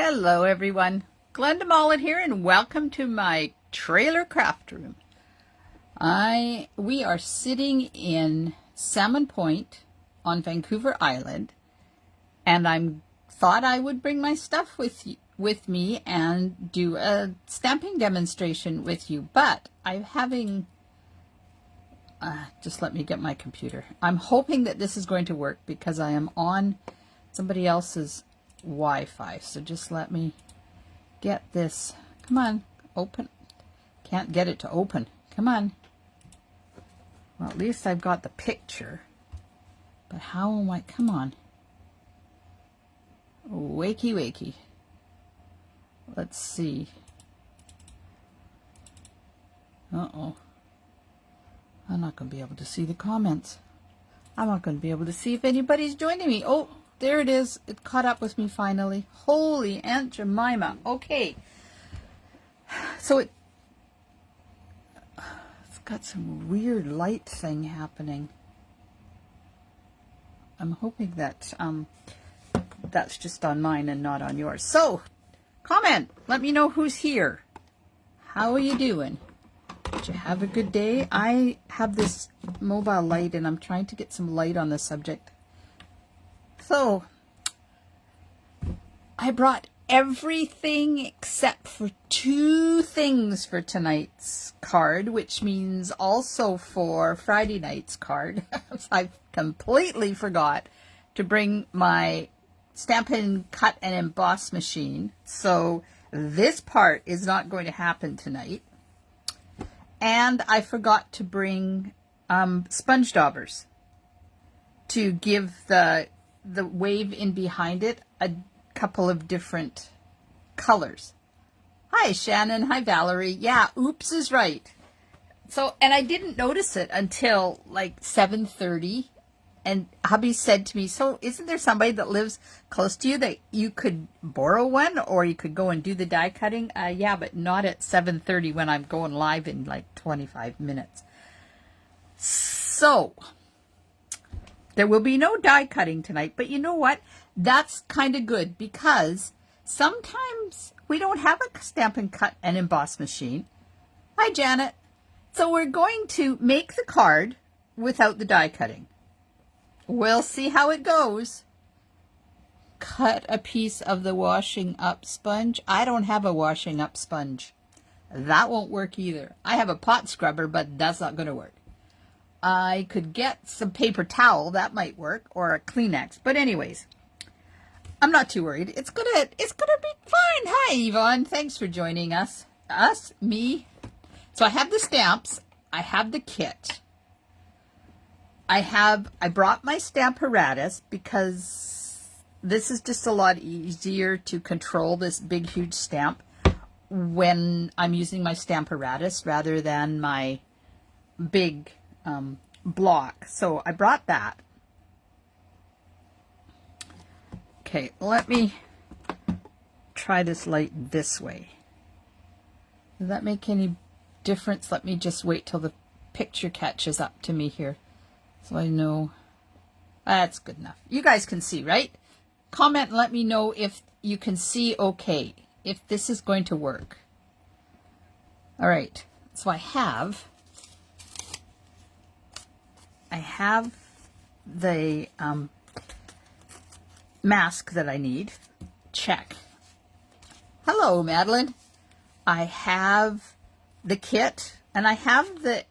Hello everyone, Glenda Mollet here and welcome to my trailer craft room. We are sitting in Salmon Point on Vancouver Island, and I thought I would bring my stuff with me and do a stamping demonstration with you, but I'm having just let me get my computer. I'm hoping that this is going to work because I am on somebody else's Wi-Fi, so just let me get this. Come on, open. Can't get it to open. Come on. Well, at least I've got the picture, but how am I? Come on. Wakey wakey. Let's see. Uh-oh. I'm not going to be able to see the comments. I'm not going to be able to see if anybody's joining me. Oh, there it is. It caught up with me finally. Holy Aunt Jemima. Okay. So it's got some weird light thing happening. I'm hoping that that's just on mine and not on yours. So, comment. Let me know who's here. How are you doing? Did you have a good day? I have this mobile light and I'm trying to get some light on the subject. So, I brought everything except for 2 things for tonight's card, which means also for Friday night's card. I completely forgot to bring my Stampin' Cut and Emboss machine. So, this part is not going to happen tonight. And I forgot to bring Sponge Daubers to give the wave in behind it a couple of different colors. Hi, Shannon. Hi, Valerie. Yeah, oops is right. So, and I didn't notice it until like 7:30. And hubby said to me, so isn't there somebody that lives close to you that you could borrow one or you could go and do the die cutting? Yeah, but not at 7:30 when I'm going live in like 25 minutes. So, there will be no die cutting tonight, but you know what? That's kind of good because sometimes we don't have a Stampin' Cut and Emboss machine. Hi, Janet. So we're going to make the card without the die cutting. We'll see how it goes. Cut a piece of the washing up sponge. I don't have a washing up sponge. That won't work either. I have a pot scrubber, but that's not going to work. I could get some paper towel. That might work, or a Kleenex. But anyways, I'm not too worried. It's gonna be fine. Hi, Yvonne. Thanks for joining us. Me. So I have the stamps. I have the kit. I brought my Stamparatus because this is just a lot easier to control this big, huge stamp when I'm using my Stamparatus rather than my big block. So I brought that. Okay, let me try this light this way. Does that make any difference? Let me just wait till the picture catches up to me here. So I know that's good enough. You guys can see, right? Comment and let me know if you can see okay, if this is going to work. All right, so I have the mask that I need. Check. Hello, Madeline. I have the kit and I have the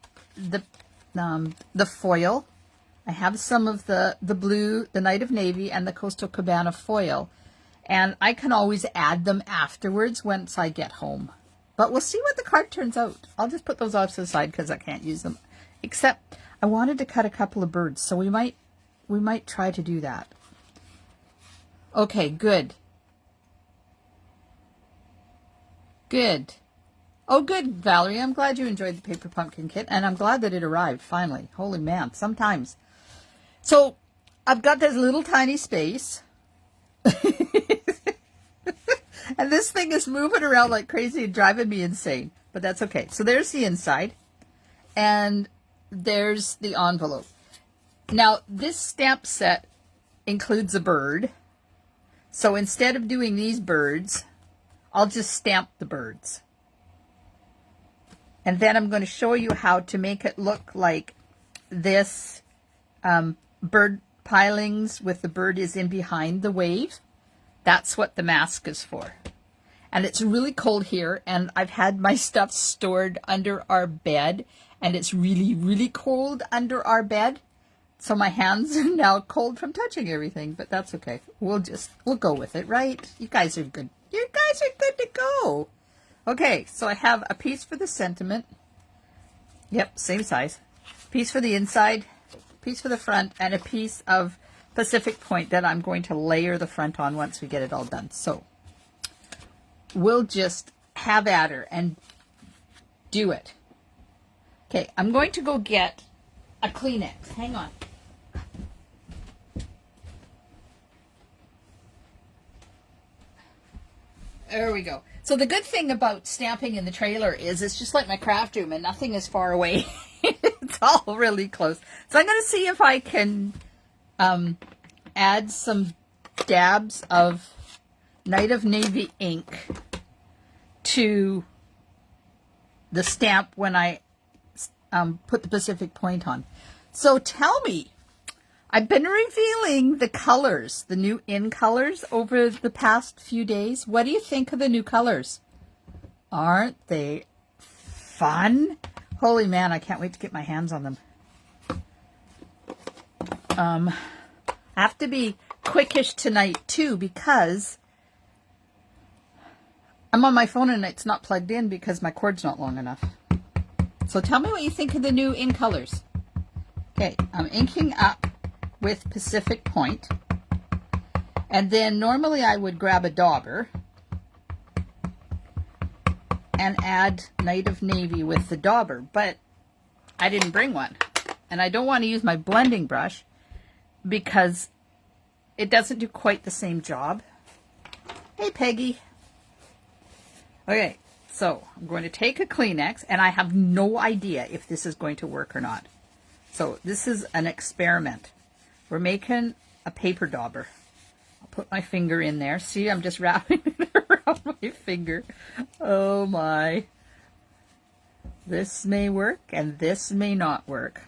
foil. I have some of the blue, the Night of Navy, and the Coastal Cabana foil. And I can always add them afterwards once I get home. But we'll see what the card turns out. I'll just put those off to the side because I can't use them. Except I wanted to cut a couple of birds, so we might try to do that. Okay, good. Good. Oh, good, Valerie. I'm glad you enjoyed the paper pumpkin kit, and I'm glad that it arrived finally. Holy man, sometimes. So, I've got this little tiny space. And this thing is moving around like crazy and driving me insane. But that's okay. So, there's the inside. And there's the envelope. Now, this stamp set includes a bird. So instead of doing these birds, I'll just stamp the birds. And then I'm going to show you how to make it look like this bird pilings with the bird is in behind the wave. That's what the mask is for. And it's really cold here, and I've had my stuff stored under our bed, and it's really, really cold under our bed. So my hands are now cold from touching everything, but that's okay. We'll go with it, right? You guys are good. You guys are good to go. Okay, so I have a piece for the sentiment. Yep, same size. Piece for the inside, piece for the front, and a piece of Pacific Point that I'm going to layer the front on once we get it all done. So we'll just have at her and do it. Okay, I'm going to go get a Kleenex. Hang on. There we go. So the good thing about stamping in the trailer is it's just like my craft room and nothing is far away. It's all really close. So I'm going to see if I can add some dabs of Night of Navy ink to the stamp when I put the Pacific Point on. So tell me, I've been revealing the colors, the new in colors over the past few days. What do you think of the new colors? Aren't they fun? Holy man, I can't wait to get my hands on them. I have to be quickish tonight too because I'm on my phone and it's not plugged in because my cord's not long enough. So tell me what you think of the new in colors. Okay, I'm inking up with Pacific Point, and then normally I would grab a dauber and add Night of Navy with the dauber, but I didn't bring one, and I don't want to use my blending brush because it doesn't do quite the same job. Hey Peggy. Okay, so I'm going to take a Kleenex, and I have no idea if this is going to work or not. So this is an experiment. We're making a paper dauber. I'll put my finger in there. See, I'm just wrapping it around my finger. Oh my. This may work and this may not work.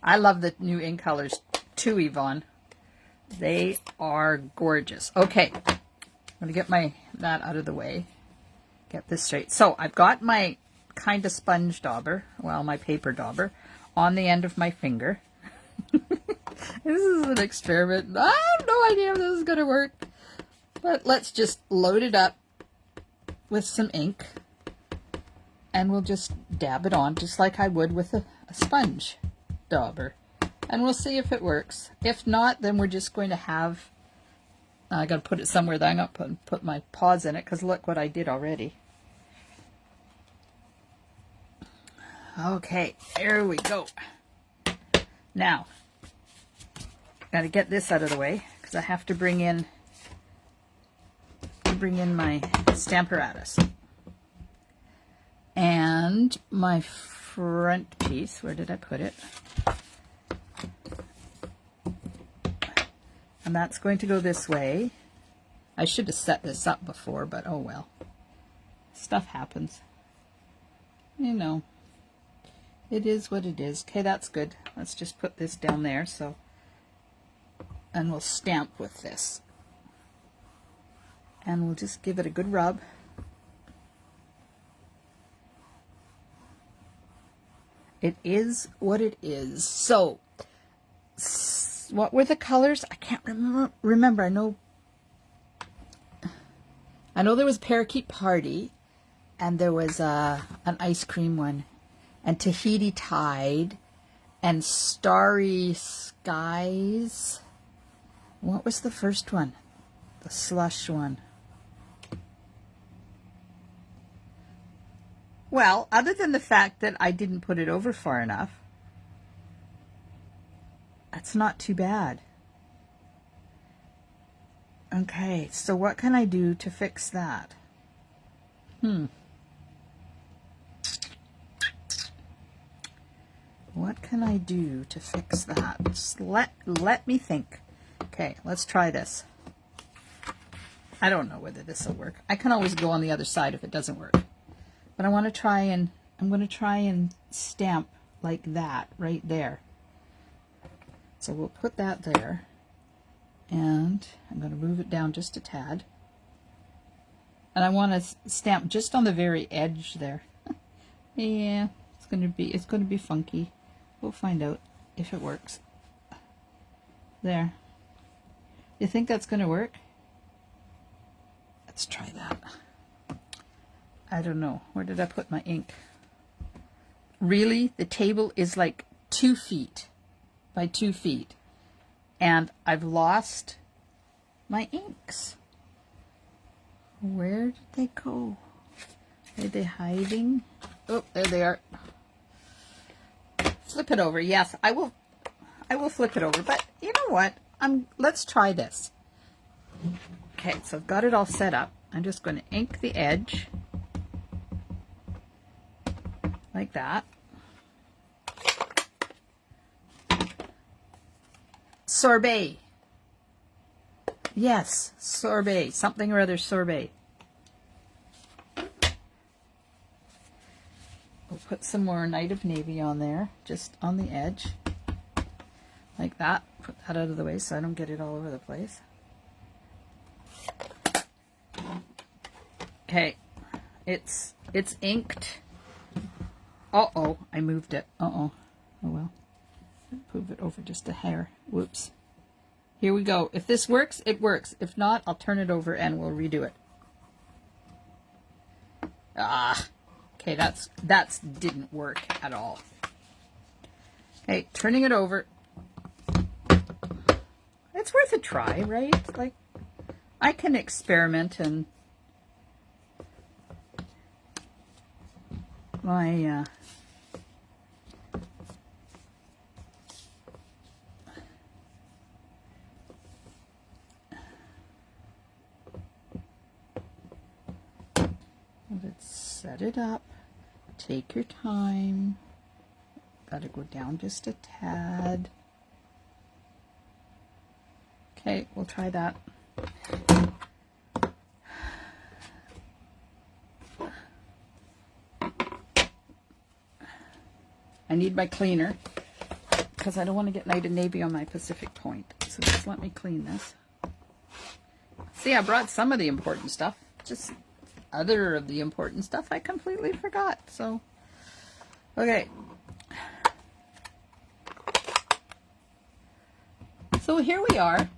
I love the new ink colors too, Yvonne. They are gorgeous. Okay, I'm going to get that out of the way. Get this straight. So I've got my kind of sponge dauber, well, my paper dauber, on the end of my finger. This is an experiment. I have no idea if this is going to work. But let's just load it up with some ink. And we'll just dab it on just like I would with a sponge dauber. And we'll see if it works. If not, then we're just going to have... I got to put it somewhere that I'm going to put my paws in it because look what I did already. Okay, there we go. Now, got to get this out of the way because I have to bring in my Stamparatus and my front piece. Where did I put it? And that's going to go this way. I should have set this up before, but oh well. Stuff happens. You know. It is what it is. Okay, that's good. Let's just put this down there. So, and we'll stamp with this. And we'll just give it a good rub. It is what it is. So, what were the colors? I can't remember. I know there was Parakeet Party, and there was an ice cream one. And Tahiti Tide, and Starry Skies. What was the first one? The slush one. Well, other than the fact that I didn't put it over far enough, that's not too bad. Okay, so what can I do to fix that? What can I do to fix that? Just let me think. Okay, let's try this. I don't know whether this will work. I can always go on the other side if it doesn't work. But I want to try and, I'm going to try and stamp like that right there. So we'll put that there. And I'm going to move it down just a tad. And I want to stamp just on the very edge there. Yeah, it's going to be funky. We'll find out if it works. There. You think that's going to work? Let's try that. I don't know. Where did I put my ink? Really? The table is like 2 feet by 2 feet. And I've lost my inks. Where did they go? Are they hiding? Oh, there they are. Flip it over. Yes, I will flip it over. But you know what? Let's try this. Okay, so I've got it all set up. I'm just going to ink the edge like that. Sorbet. Yes, sorbet. Something or other sorbet. We'll put some more Night of Navy on there, just on the edge. Like that. Put that out of the way so I don't get it all over the place. Okay, it's inked. Uh-oh, I moved it. Uh-oh. Oh well. Move it over just a hair. Whoops. Here we go. If this works, it works. If not, I'll turn it over and we'll redo it. Ah. Okay, that's didn't work at all. Okay, turning it over. It's worth a try, right? Like, I can experiment and my let's set it up. Take your time. Got to go down just a tad. Okay, we'll try that. I need my cleaner because I don't want to get Night of Navy on my Pacific Point. So just let me clean this. See, I brought some of the important stuff. Just other of the important stuff I completely forgot. So, okay. So here we are,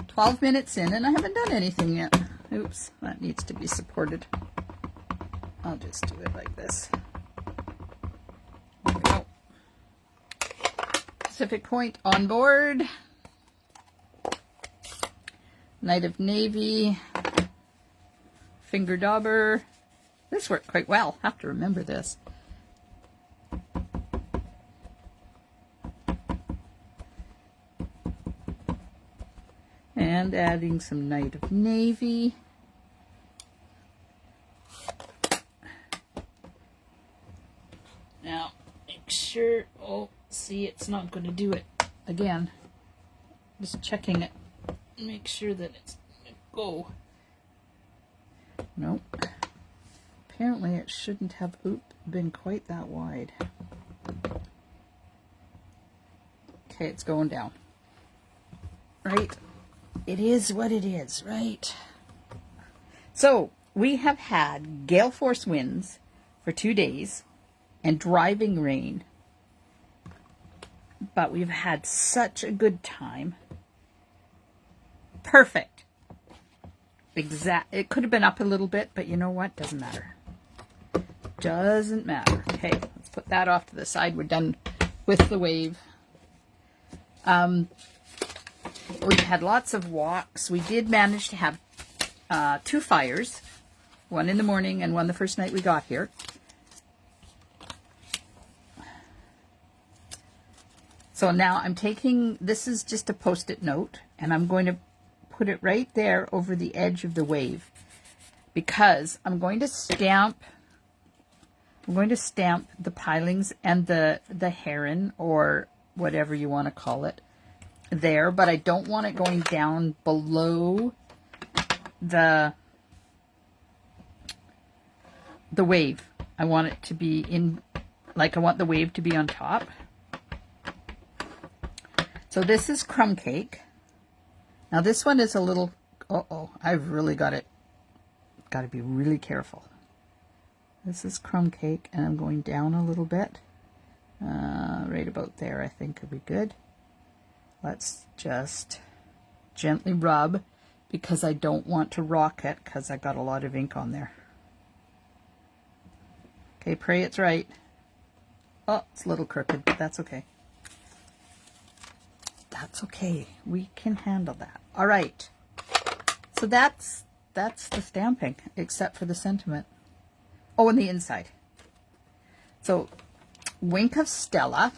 12 minutes in, and I haven't done anything yet. Oops, that needs to be supported. I'll just do it like this. There we go. Pacific Point on board. Night of Navy. Finger Dauber. This worked quite well. Have to remember this. And adding some Night of Navy. Now, make sure, oh, see, it's not going to do it again. Just checking it. Make sure that it's going to go. Nope. Apparently it shouldn't have been quite that wide. Okay, it's going down. Right? It is what it is, right? So, we have had gale force winds for 2 days and driving rain. But we've had such a good time. Perfect. It could have been up a little bit, but you know what? Doesn't matter. Doesn't matter. Okay, let's put that off to the side. We're done with the wave. We've had lots of walks. We did manage to have 2 fires. One in the morning and one the first night we got here. So now I'm taking, this is just a post-it note, and I'm going to put it right there over the edge of the wave because I'm going to stamp the pilings and the heron or whatever you want to call it there, but I don't want it going down below the wave. I want it to be in, like I want the wave to be on top. So this is crumb cake. Now this one is a little, I've really got to be really careful. This is crumb cake, and I'm going down a little bit. Right about there, I think would be good. Let's just gently rub, because I don't want to rock it, because I got a lot of ink on there. Okay, pray it's right. Oh, it's a little crooked, but that's okay. That's okay. We can handle that. All right. So that's the stamping, except for the sentiment. Oh, and the inside. So, wink of Stella.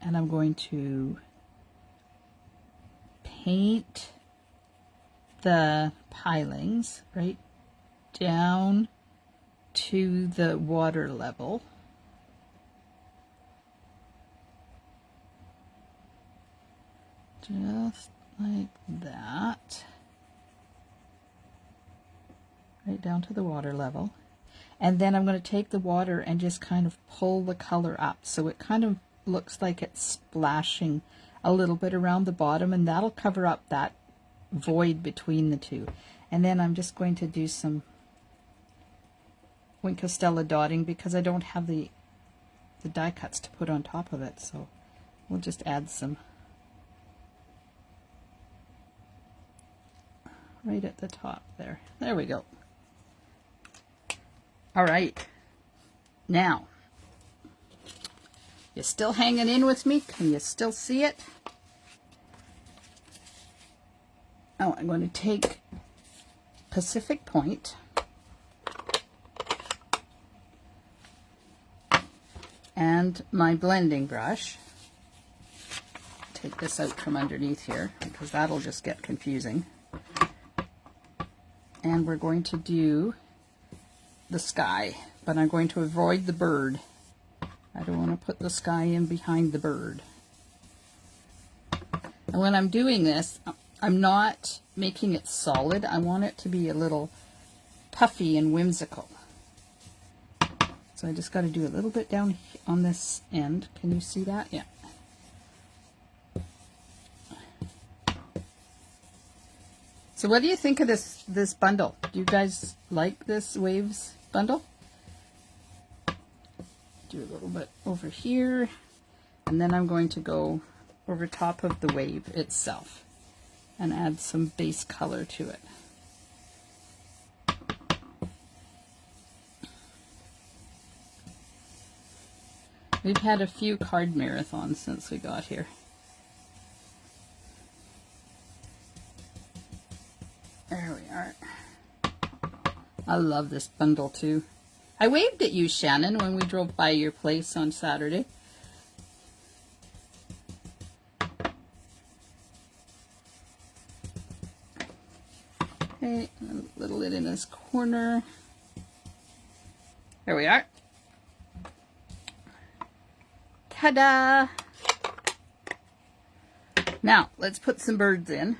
And I'm going to paint the pilings right down to the water level. Just like that. Right down to the water level. And then I'm going to take the water and just kind of pull the color up, so it kind of looks like it's splashing a little bit around the bottom, and that'll cover up that void between the two. And then I'm just going to do some Wink of Stella dotting, because I don't have the die cuts to put on top of it, so we'll just add some right at the top there. There we go. All right. Now, you still hanging in with me? Can you still see it? Oh, I'm going to take Pacific Point and my blending brush. Take this out from underneath here, because that'll just get confusing. And we're going to do the sky, but I'm going to avoid the bird. I don't want to put the sky in behind the bird. And when I'm doing this, I'm not making it solid. I want it to be a little puffy and whimsical. So I just got to do a little bit down on this end. Can you see that? Yeah. So what do you think of this bundle? Do you guys like this Waves bundle? Do a little bit over here, and then I'm going to go over top of the wave itself and add some base color to it. We've had a few card marathons since we got here. There we are. I love this bundle too. I waved at you, Shannon, when we drove by your place on Saturday. Okay, a little bit in this corner. There we are. Ta-da! Now, let's put some birds in.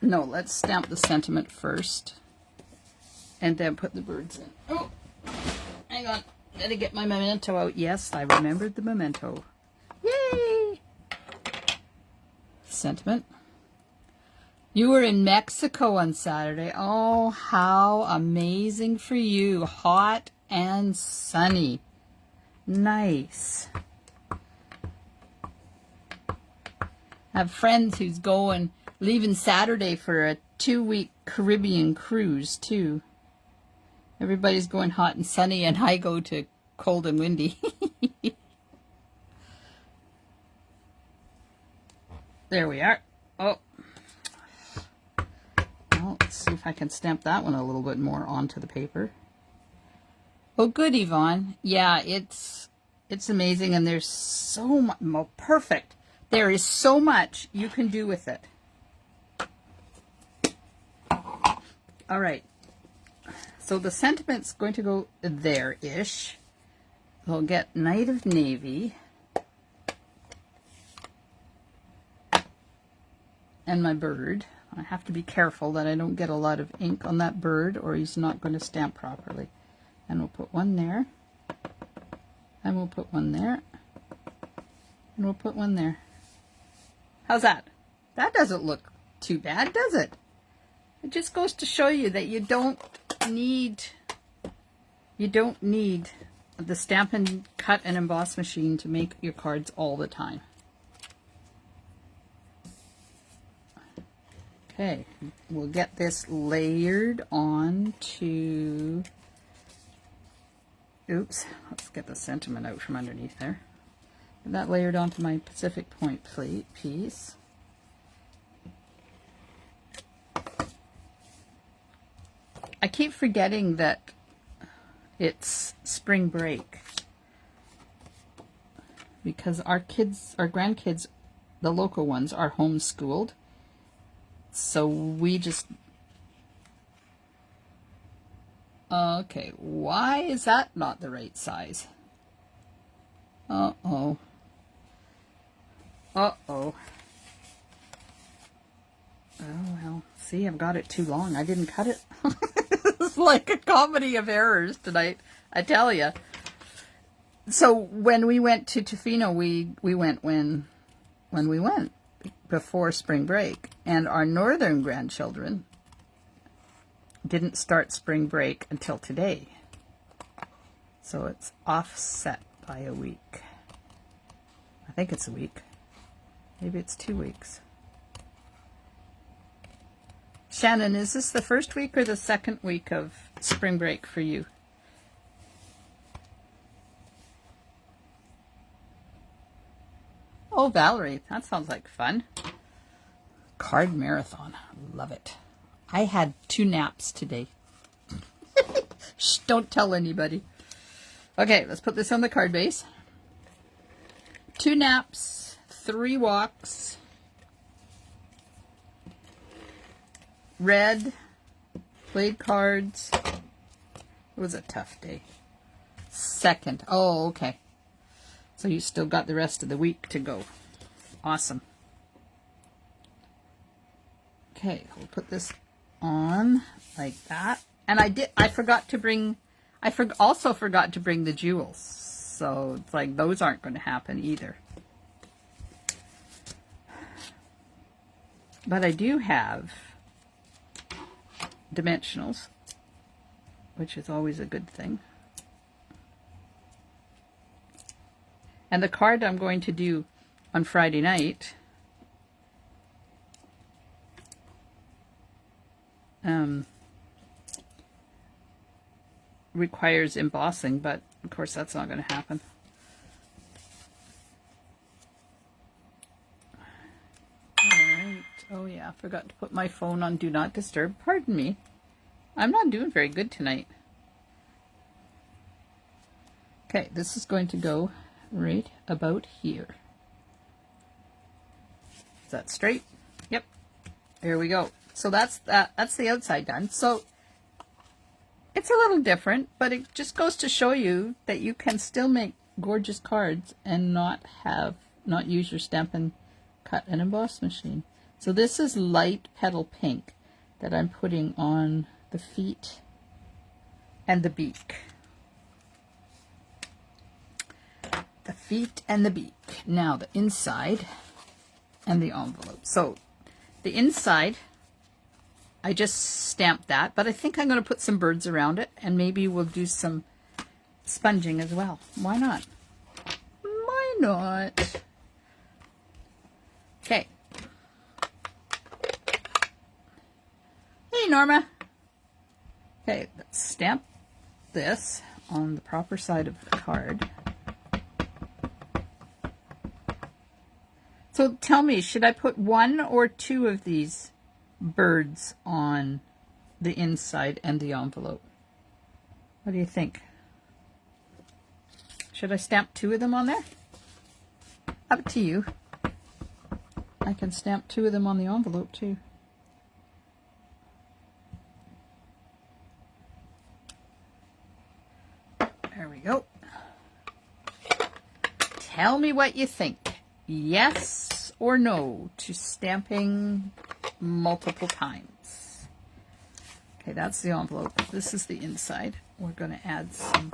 No, let's stamp the sentiment first, and then put the birds in. Oh, hang on. Gotta get my memento out. Yes, I remembered the memento. Yay! Sentiment. You were in Mexico on Saturday. Oh, how amazing for you. Hot and sunny. Nice. I have friends who's leaving Saturday for a 2-week Caribbean cruise too. Everybody's going hot and sunny, and I go to cold and windy. There we are. Oh. Well, let's see if I can stamp that one a little bit more onto the paper. Oh, good, Yvonne. Yeah, it's amazing, and there's so much. Well, perfect. There is so much you can do with it. All right. So the sentiment's going to go there-ish. We'll get Night of Navy. and my bird. I have to be careful that I don't get a lot of ink on that bird or he's not going to stamp properly. And we'll put one there. And we'll put one there. And we'll put one there. How's that? That doesn't look too bad, does it? It just goes to show you that you don't need the Stampin' Cut and Emboss machine to make your cards all the time. Okay, we'll get this layered onto, oops, let's get the sentiment out from underneath there. Get that layered onto my Pacific Point plate piece. I keep forgetting that it's spring break because our grandkids, the local ones, are homeschooled. So we just, okay, why is that not the right size? Uh-oh. Uh-oh. Oh, well, see, I've got it too long. I didn't cut it. It's like a comedy of errors tonight, I tell you. So when we went to Tofino, we went when we went, before spring break. And our northern grandchildren didn't start spring break until today. So it's offset by a week. I think it's a week. Maybe it's 2 weeks. Shannon, is this the first week or the second week of spring break for you? Oh, Valerie, that sounds like fun. Card marathon. Love it. I had 2 naps today. Shh, don't tell anybody. Okay, let's put this on the card base. 2 naps, 3 walks. Red, played cards. It was a tough day. Second. Oh, okay. So you still got the rest of the week to go. Awesome. Okay, we'll put this on like that. And I forgot to bring, also forgot to bring the jewels. So it's like those aren't going to happen either. But I do have dimensionals, which is always a good thing. And the card I'm going to do on Friday night requires embossing, but of course that's not going to happen. Alright, oh yeah, I forgot to put my phone on Do Not Disturb. Pardon me. I'm not doing very good tonight. Okay, this is going to go right about here. Is that straight? Yep. There we go. So that's the outside done. So it's a little different, but it just goes to show you that you can still make gorgeous cards and not use your Stampin' Cut and Emboss machine. So this is light petal pink that I'm putting on the feet and the beak. The feet and the beak. Now the inside and the envelope. So the inside, I just stamped that, but I think I'm going to put some birds around it, and maybe we'll do some sponging as well. Why not? Why not? Okay. Hey, Norma. Okay, let's stamp this on the proper side of the card. So tell me, should I put 1 or 2 of these birds on the inside and the envelope? What do you think? Should I stamp 2 of them on there? Up to you. I can stamp 2 of them on the envelope too. There we go. Tell me what you think. Yes or no to stamping multiple times. Okay, that's the envelope. This is the inside. We're going to add some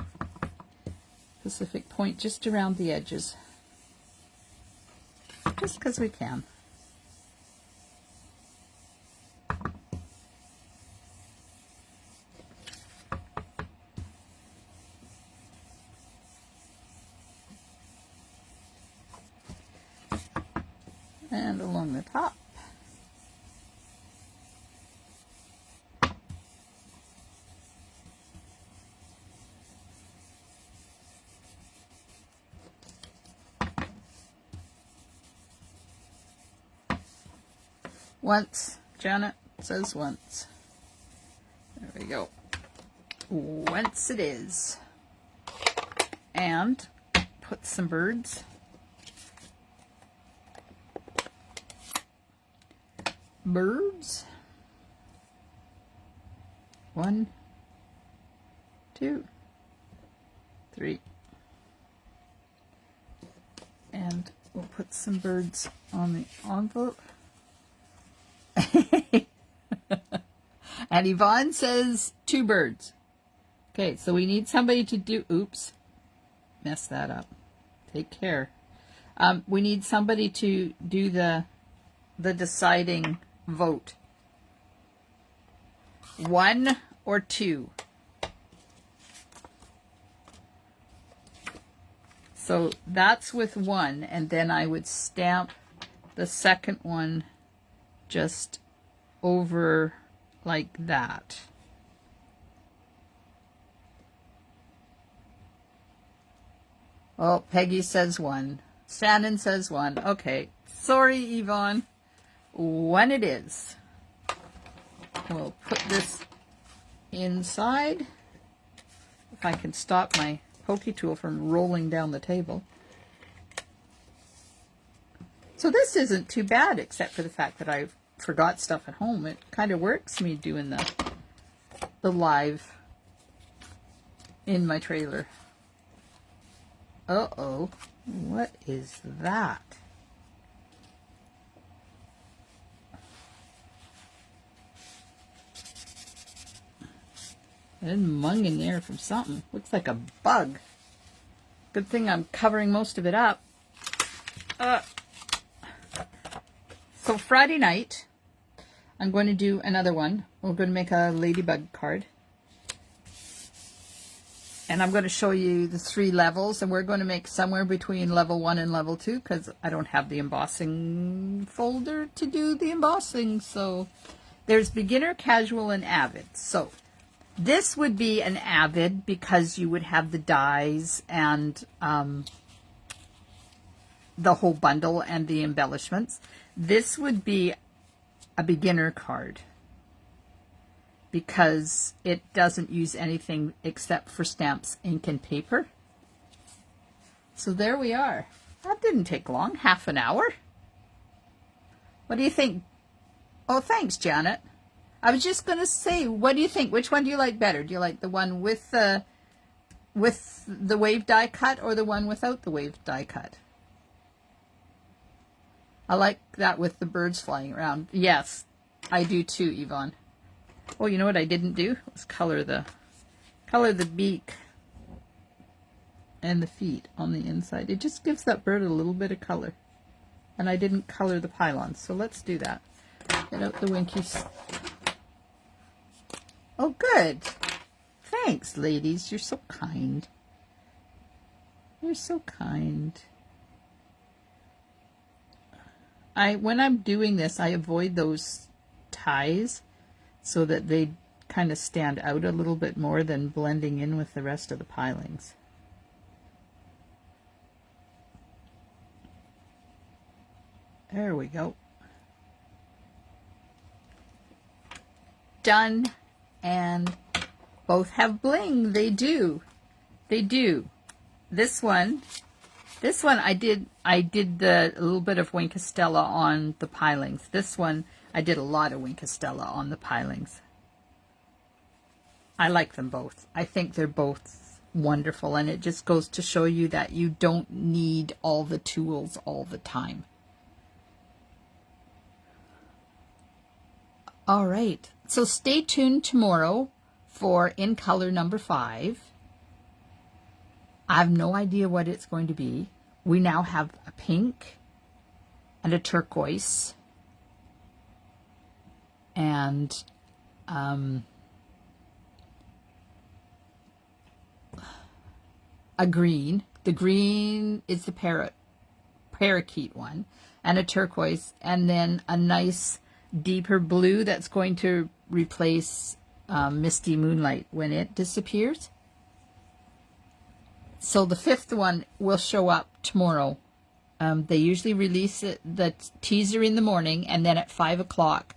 Pacific Point just around the edges, just because we can. And along the top. Once. Janet says once. There we go. Once it is. And put some birds. Birds. 1, 2, 3. And we'll put some birds on the envelope. And Yvonne says 2 birds. Okay, so we need somebody to do, oops, mess that up. Take care. We need somebody to do the deciding vote. 1 or 2. So that's with 1, and then I would stamp the second one just over like that. Oh, Peggy says 1. Shannon says 1. Okay. Sorry, Yvonne. 1 it is. We'll put this inside. If I can stop my pokey tool from rolling down the table. So this isn't too bad, except for the fact that I forgot stuff at home. It kind of works me doing the live in my trailer. Uh-oh. What is that? There's mung in there from something. Looks like a bug. Good thing I'm covering most of it up. So Friday night, I'm going to do another one. We're going to make a ladybug card. And I'm going to show you the 3 levels, and we're going to make somewhere between level 1 and level 2 because I don't have the embossing folder to do the embossing. So there's beginner, casual, and avid. So this would be an avid because you would have the dies and the whole bundle and the embellishments. This would be a beginner card because it doesn't use anything except for stamps, ink, and paper. So there we are. That didn't take long, half an hour. What do you think? Oh, thanks, Janet. I was just going to say, what do you think? Which one do you like better? Do you like the one with the wave die cut or the one without the wave die cut? I like that with the birds flying around. Yes, I do too, Yvonne. Oh, you know what I didn't do? Was color the beak and the feet on the inside. It just gives that bird a little bit of color. And I didn't color the pylons, so let's do that. Get out the winkies. Oh, good. Thanks, ladies. You're so kind. You're so kind. When I'm doing this, I avoid those ties so that they kind of stand out a little bit more than blending in with the rest of the pilings. There we go. Done. And both have bling. They do. They do. This one I did the a little bit of Winkostella on the pilings. This one I did a lot of Winkostella on the pilings. I like them both. I think they're both wonderful, and it just goes to show you that you don't need all the tools all the time. All right. So stay tuned tomorrow for In Color number 5. I have no idea what it's going to be. We now have a pink and a turquoise and a green. The green is the parakeet one, and a turquoise, and then a nice deeper blue that's going to replace Misty Moonlight when it disappears. So the 5th one will show up tomorrow. They usually release the teaser in the morning, and then at 5 o'clock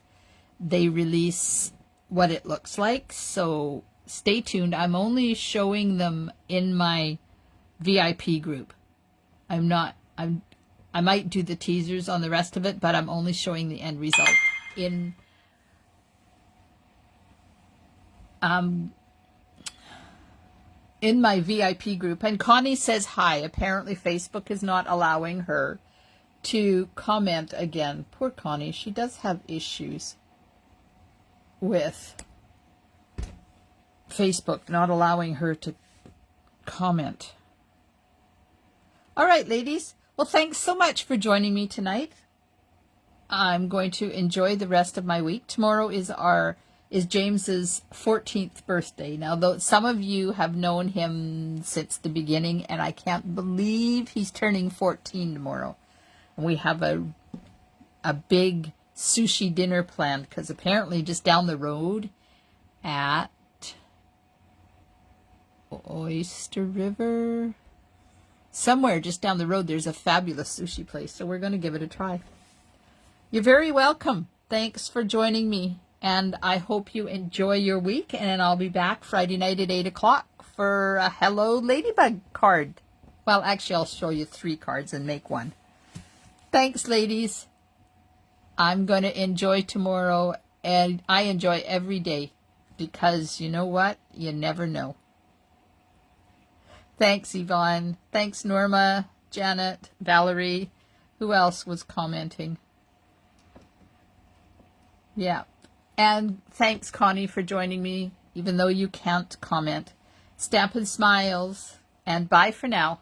they release what it looks like. So stay tuned. I'm only showing them in my VIP group. I might do the teasers on the rest of it, but I'm only showing the end result in my VIP group. And Connie says hi. Apparently Facebook is not allowing her to comment again. Poor Connie. She does have issues with Facebook not allowing her to comment. All right, ladies. Well, thanks so much for joining me tonight. I'm going to enjoy the rest of my week. Tomorrow is James's 14th birthday. Now, though some of you have known him since the beginning, and I can't believe he's turning 14 tomorrow. And we have a big sushi dinner planned, because apparently just down the road at Oyster River, somewhere just down the road, there's a fabulous sushi place. So we're going to give it a try. You're very welcome. Thanks for joining me. And I hope you enjoy your week. And I'll be back Friday night at 8 o'clock for a Hello Ladybug card. Well, actually, I'll show you 3 cards and make one. Thanks, ladies. I'm going to enjoy tomorrow. And I enjoy every day. Because you know what? You never know. Thanks, Yvonne. Thanks, Norma, Janet, Valerie. Who else was commenting? Yeah. And thanks, Connie, for joining me, even though you can't comment. Stampin' Smiles, and bye for now.